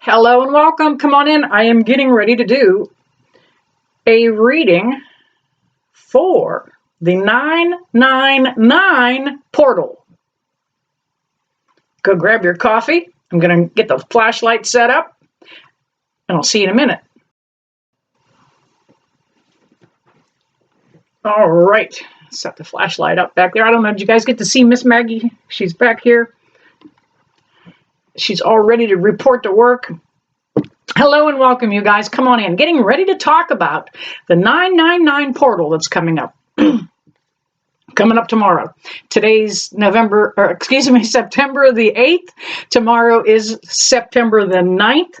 Hello and welcome. Come on in. I am getting ready to do a reading for the 999 portal. Go grab your coffee. I'm going to get the flashlight set up and I'll see you in a minute. All right. Set the flashlight up back there. I don't know. Did you guys get to see Miss Maggie? She's back here. She's all ready to report to work. Hello and welcome, you guys. Come on in. Getting ready to talk about the 999 portal that's coming up. Coming up tomorrow. Today's September the 8th. Tomorrow is September the 9th.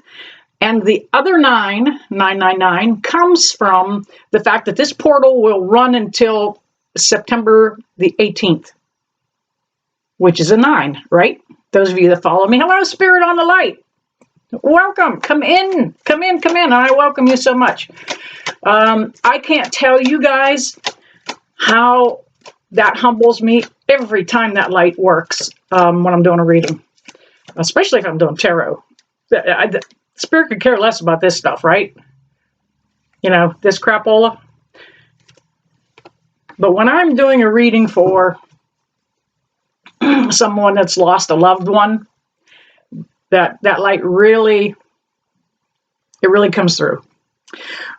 And the other 999 comes from the fact that this portal will run until September the 18th, which is a 9, right? Those of you that follow me, hello, Spirit on the Light. Welcome. Come in. I welcome you so much. I can't tell you guys how that humbles me every time that light works when I'm doing a reading, especially if I'm doing tarot. Spirit could care less about this stuff, right? You know, this crapola. But when I'm doing a reading for someone that's lost a loved one, that light really comes through.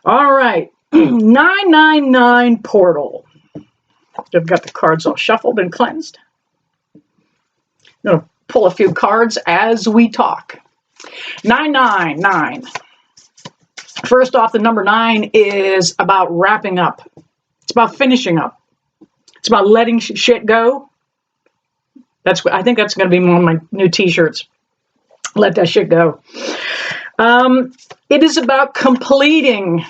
All right, 999 portal. I've got the cards all shuffled and cleansed. I'm going to pull a few cards as we talk. 999. First off, the number 9 is about wrapping up. It's about finishing up. It's about letting shit go. I think that's going to be one of my new t-shirts. Let that shit go. It is about completing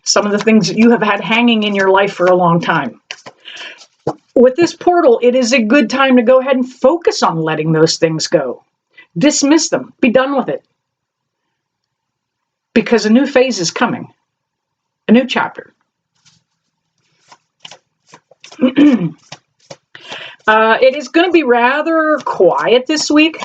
some of the things that you have had hanging in your life for a long time. With this portal, it is a good time to go ahead and focus on letting those things go. Dismiss them. Be done with it. Because a new phase is coming. A new chapter. It is going to be rather quiet this week.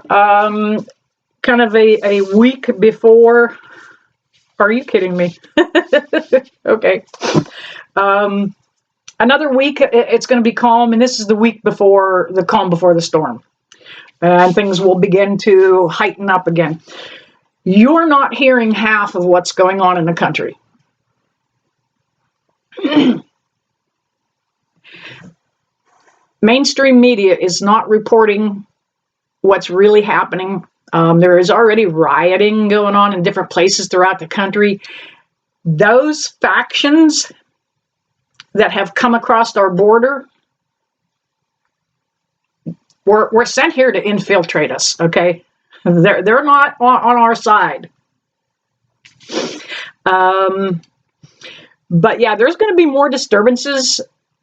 Kind of a week before. Are you kidding me? Okay. Another week, it's going to be calm, and this is the week before the calm before the storm. And things will begin to heighten up again. You're not hearing half of what's going on in the country. Mainstream media is not reporting what's really happening. There is already rioting going on in different places throughout the country. Those factions that have come across our border were sent here to infiltrate us, okay? They're not on our side. But yeah, there's going to be more disturbances,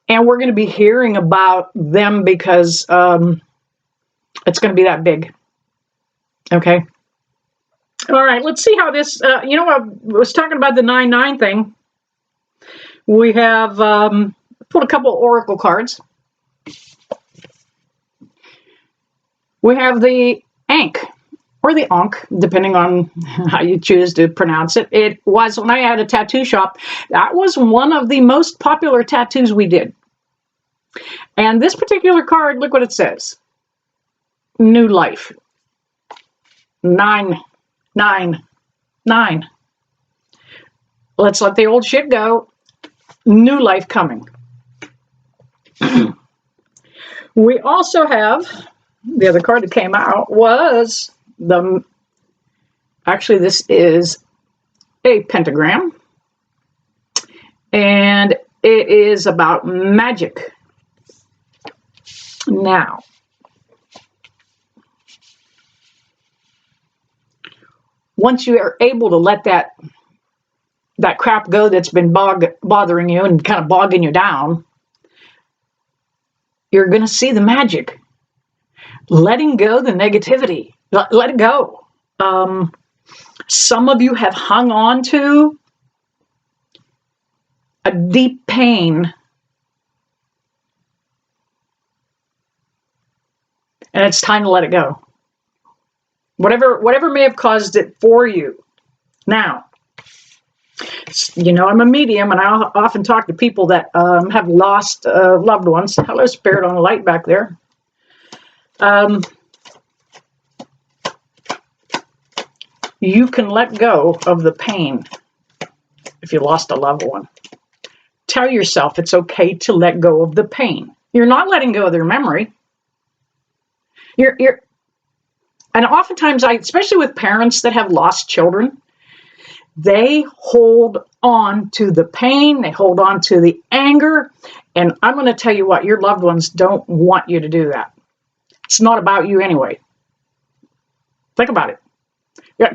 and we're going to be hearing about them because it's going to be that big. Okay. All right, let's see how this, I was talking about the 9-9 thing. We have pulled a couple of oracle cards. We have the Ankh, or the Ankh, depending on how you choose to pronounce it. It was, when I had a tattoo shop, that was one of the most popular tattoos we did. And this particular card, look what it says. New life. 9, 9, 9. Let's let the old shit go. New life coming. We also have, the other card that came out was actually this is a pentagram. And it is about magic. Now, once you are able to let that crap go that's been bothering you and kind of bogging you down, you're going to see the magic. Letting go the negativity. Let it go. Some of you have hung on to a deep pain and it's time to let it go. Whatever may have caused it for you. Now, you know, I'm a medium, and I often talk to people that have lost loved ones. Hello, Spirit on the light back there. You can let go of the pain if you lost a loved one. Tell yourself it's okay to let go of the pain. You're not letting go of their memory. And oftentimes, especially with parents that have lost children, they hold on to the pain, they hold on to the anger, and I'm going to tell you what, your loved ones don't want you to do that. It's not about you anyway. Think about it.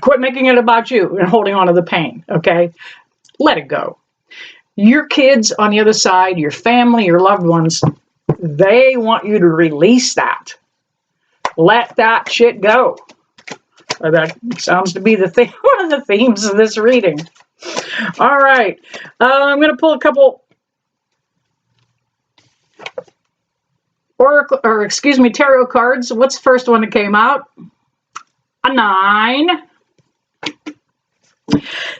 Quit making it about you and holding on to the pain, okay? Let it go. Your kids on the other side, your family, your loved ones, they want you to release that. Let that shit go. That sounds to be the thing, one of the themes of this reading. All right. I'm going to pull a couple oracle, or excuse me, tarot cards. What's the first one that came out? A 9.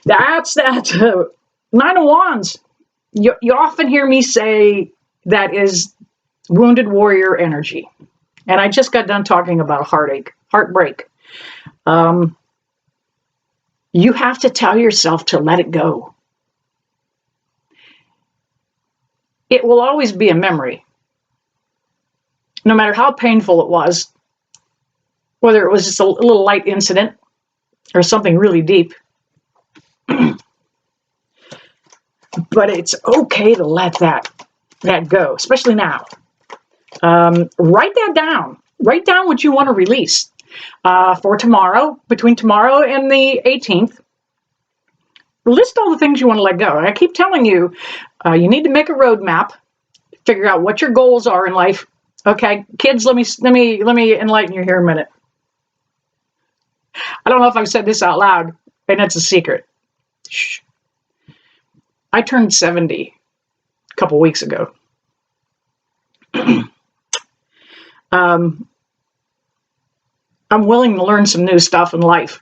That's that 9 of Wands. You often hear me say that is wounded warrior energy. And I just got done talking about heartbreak. You have to tell yourself to let it go. It will always be a memory. No matter how painful it was, whether it was just a little light incident or something really deep. But it's okay to let that go, especially now. Write that down. Write down what you want to release for tomorrow, between tomorrow and the 18th. List all the things you want to let go. I keep telling you, you need to make a roadmap, figure out what your goals are in life. Okay, kids, let me enlighten you here a minute. I don't know if I've said this out loud, and it's a secret. Shh. I turned 70 a couple weeks ago. I'm willing to learn some new stuff in life.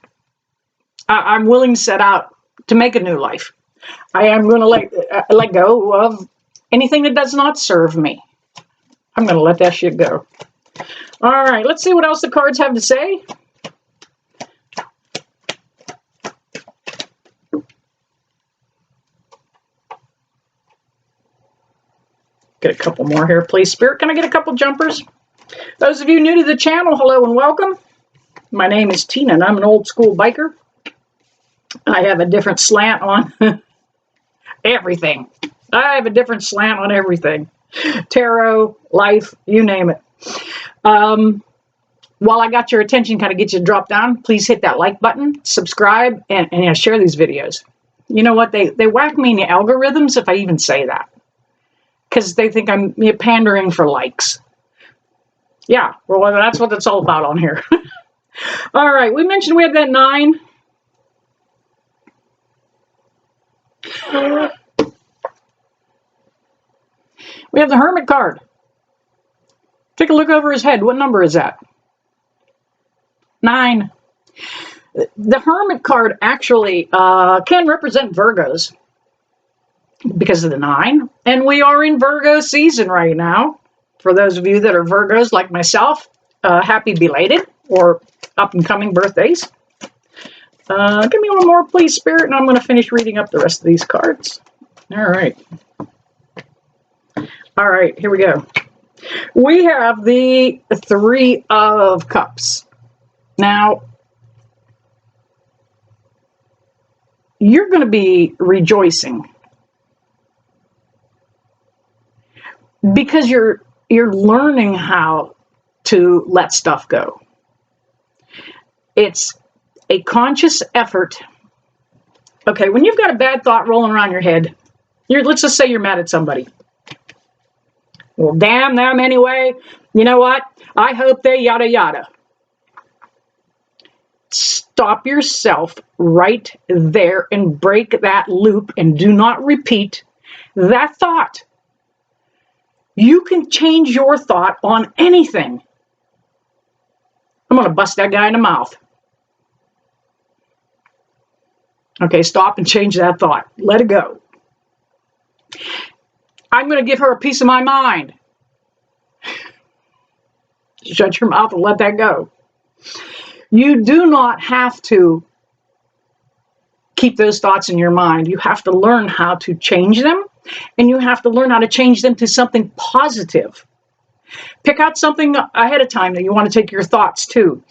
I'm willing to set out to make a new life. I am going to let go of anything that does not serve me. I'm going to let that shit go. All right, let's see what else the cards have to say. Get a couple more here, please. Spirit, can I get a couple jumpers? Those of you new to the channel, hello and welcome. My name is Tina, and I'm an old school biker. I have a different slant on everything. I have a different slant on everything. Tarot, life, you name it. While I got your attention, kind of get you to drop down, please hit that like button, subscribe, and share these videos. You know what? They whack me in the algorithms if I even say that. Because they think I'm pandering for likes. Yeah, well, that's what it's all about on here. All right, we mentioned we had that 9. We have the Hermit card. Take a look over his head. What number is that? 9. The Hermit card actually can represent Virgos because of the 9. And we are in Virgo season right now. For those of you that are Virgos like myself, happy belated or up and coming birthdays. Give me one more, please, Spirit, and I'm going to finish reading up the rest of these cards. All right. All right, here we go. We have the 3 of Cups. Now, you're going to be rejoicing because you're learning how to let stuff go. It's a conscious effort. Okay, when you've got a bad thought rolling around your head, let's just say you're mad at somebody. Well, damn them anyway. You know what? I hope they yada yada. Stop yourself right there and break that loop and do not repeat that thought. You can change your thought on anything. I'm going to bust that guy in the mouth. Okay, stop and change that thought. Let it go. I'm going to give her a piece of my mind. Shut your mouth and let that go. You do not have to keep those thoughts in your mind. You have to learn how to change them, and you have to learn how to change them to something positive. Pick out something ahead of time that you want to take your thoughts to.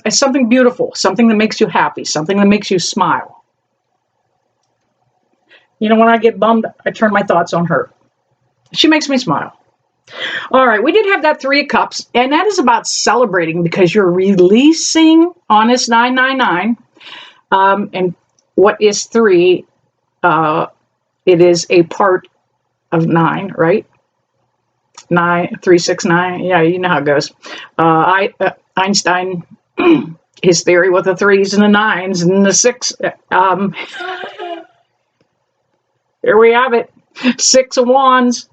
Something beautiful, something that makes you happy, something that makes you smile. You know, when I get bummed, I turn my thoughts on her. She makes me smile. All right, we did have that 3 of Cups, and that is about celebrating because you're releasing on this 999. And what is 3? It is a part of 9, right? 9, 3, 6, 9. Yeah, you know how it goes. Einstein, his theory with the 3s and the 9s and the 6. Here we have it. 6 of Wands.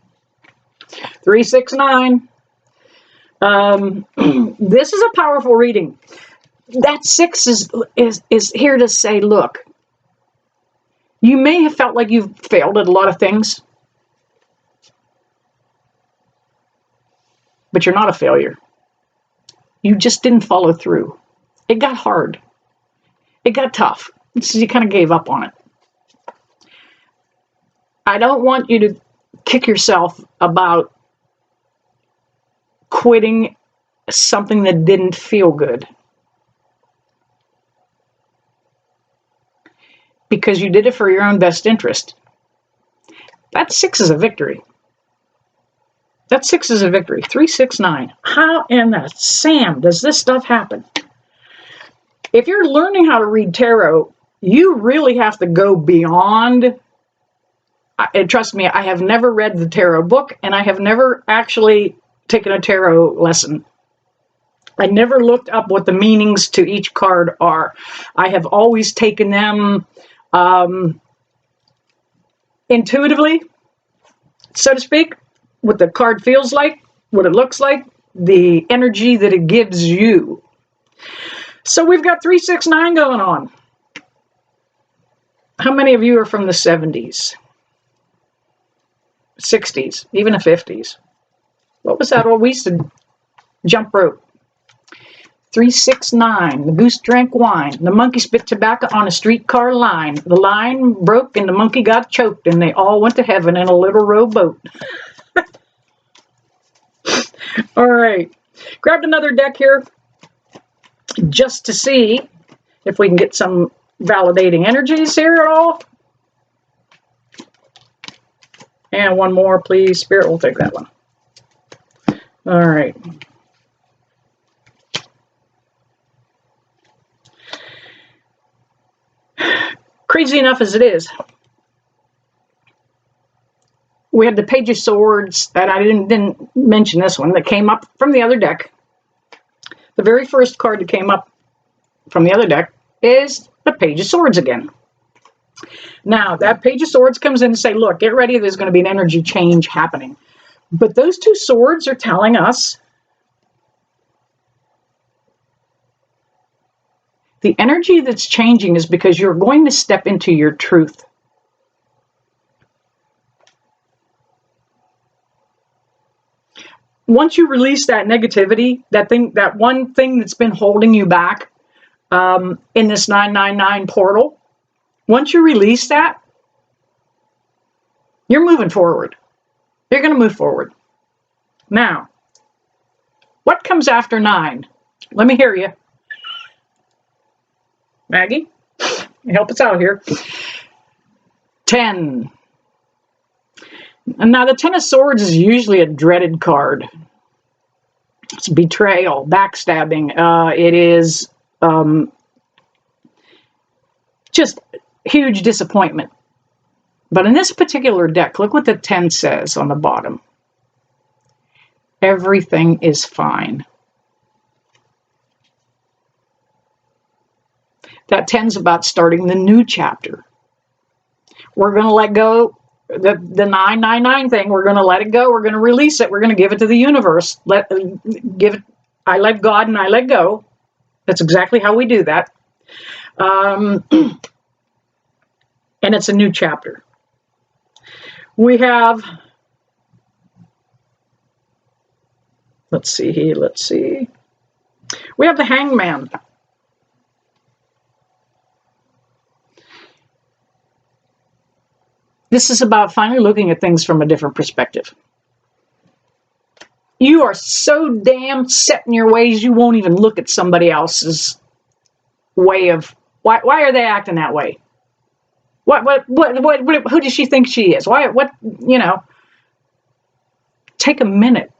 3, 6, 9. This is a powerful reading. That 6 is here to say, look, you may have felt like you've failed at a lot of things, but you're not a failure. You just didn't follow through. It got hard. It got tough. So you kind of gave up on it. I don't want you to kick yourself about quitting something that didn't feel good, because you did it for your own best interest. That 6 is a victory. That 6 is a victory. 3, 6, 9. How in the Sam does this stuff happen? If you're learning how to read tarot, you really have to go beyond. And trust me, I have never read the tarot book, and I have never actually taken a tarot lesson. I never looked up what the meanings to each card are. I have always taken them intuitively, so to speak, what the card feels like, what it looks like, the energy that it gives you. So we've got 3, 6, 9 going on. How many of you are from the 70s? 60s, even the 50s? What was that? We used to jump rope. 3, 6, 9. The goose drank wine. The monkey spit tobacco on a streetcar line. The line broke and the monkey got choked, and they all went to heaven in a little rowboat. All right. Grabbed another deck here just to see if we can get some validating energies here at all. And one more, please. Spirit, we'll take that one. All right. Crazy enough as it is, we had the Page of Swords, and I didn't mention this one, that came up from the other deck. The very first card that came up from the other deck is the Page of Swords again. Now, that Page of Swords comes in and say, look, get ready, there's going to be an energy change happening. But those 2 swords are telling us the energy that's changing is because you're going to step into your truth. Once you release that negativity, that one thing that's been holding you back in this 999 portal, once you release that, you're moving forward. You're going to move forward. Now, what comes after 9? Let me hear you. Maggie, help us out here. 10. And now the 10 of Swords is usually a dreaded card. It's betrayal, backstabbing. It is just huge disappointment. But in this particular deck, look what the 10 says on the bottom. Everything is fine. That 10's about starting the new chapter. We're going to let go. The 999 thing, we're going to let it go. We're going to release it. We're going to give it to the universe. I let God and I let go. That's exactly how we do that. And it's a new chapter. We have, let's see. We have the Hangman. This is about finally looking at things from a different perspective. You are so damn set in your ways, you won't even look at somebody else's way of, why are they acting that way? Who does she think she is? Take a minute.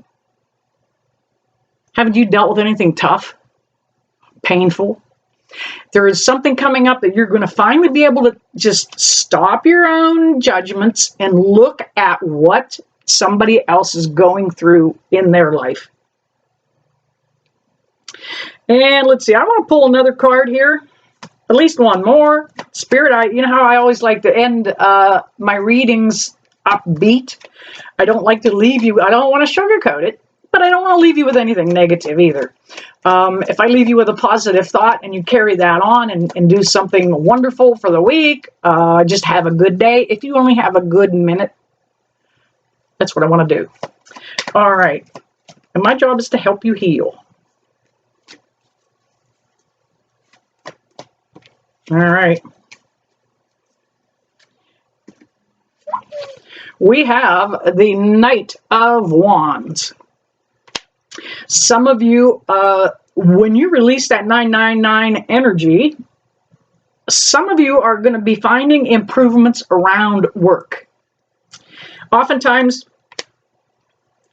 Haven't you dealt with anything tough, painful? There is something coming up that you're going to finally be able to just stop your own judgments and look at what somebody else is going through in their life. And let's see, I want to pull another card here. At least one more. Spirit, you know how I always like to end my readings upbeat? I don't like to leave you, I don't want to sugarcoat it, but I don't want to leave you with anything negative either. If I leave you with a positive thought and you carry that on and do something wonderful for the week, just have a good day. If you only have a good minute, that's what I want to do. All right. And my job is to help you heal. All right. We have the Knight of Wands. Some of you, when you release that 999 energy, some of you are going to be finding improvements around work. Oftentimes,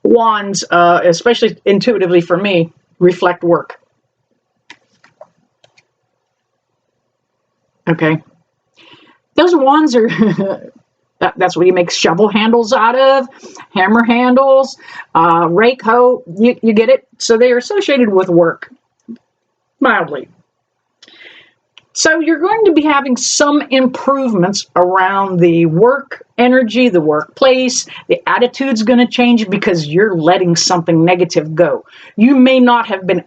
wands, especially intuitively for me, reflect work. Okay. Those wands are, that's what you make shovel handles out of, hammer handles, rake hoe, you get it? So they are associated with work, mildly. So you're going to be having some improvements around the work energy, the workplace. The attitude's going to change because you're letting something negative go. You may not have been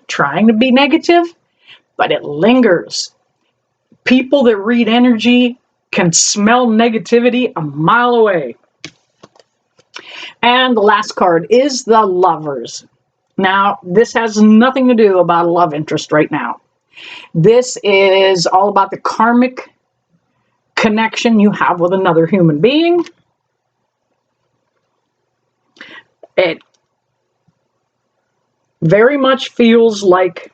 trying to be negative, but it lingers. People that read energy can smell negativity a mile away. And the last card is the Lovers. Now, this has nothing to do about a love interest right now. This is all about the karmic connection you have with another human being. It very much feels like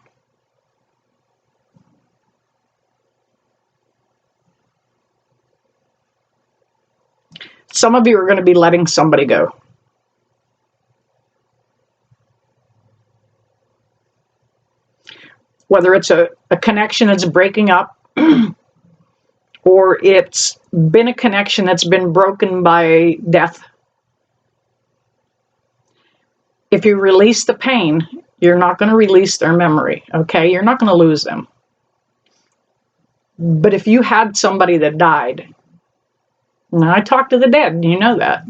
some of you are going to be letting somebody go. Whether it's a connection that's breaking up or it's been a connection that's been broken by death. If you release the pain, you're not going to release their memory, okay? You're not going to lose them. But if you had somebody that died, now I talk to the dead, you know that.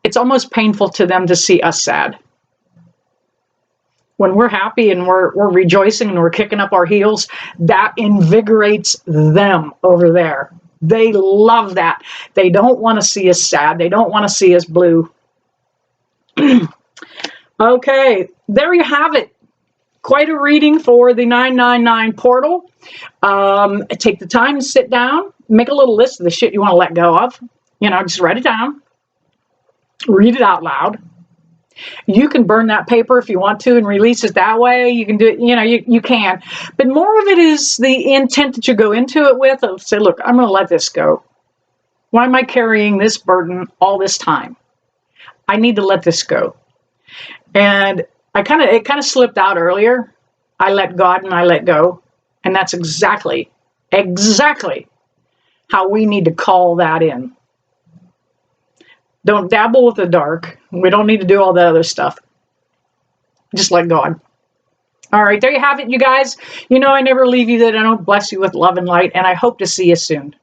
It's almost painful to them to see us sad. When we're happy and we're rejoicing and we're kicking up our heels, that invigorates them over there. They love that. They don't want to see us sad. They don't want to see us blue. Okay, there you have it. Quite a reading for the 999 portal. Take the time to sit down, make a little list of the shit you want to let go of. Just write it down. Read it out loud. You can burn that paper if you want to and release it that way. You can do it, you can. But more of it is the intent that you go into it with. Of say, look, I'm going to let this go. Why am I carrying this burden all this time? I need to let this go. And it kind of slipped out earlier. I let God and I let go. And that's exactly how we need to call that in. Don't dabble with the dark. We don't need to do all that other stuff. Just let God. All right, there you have it, you guys. I never leave you that I don't bless you with love and light, and I hope to see you soon.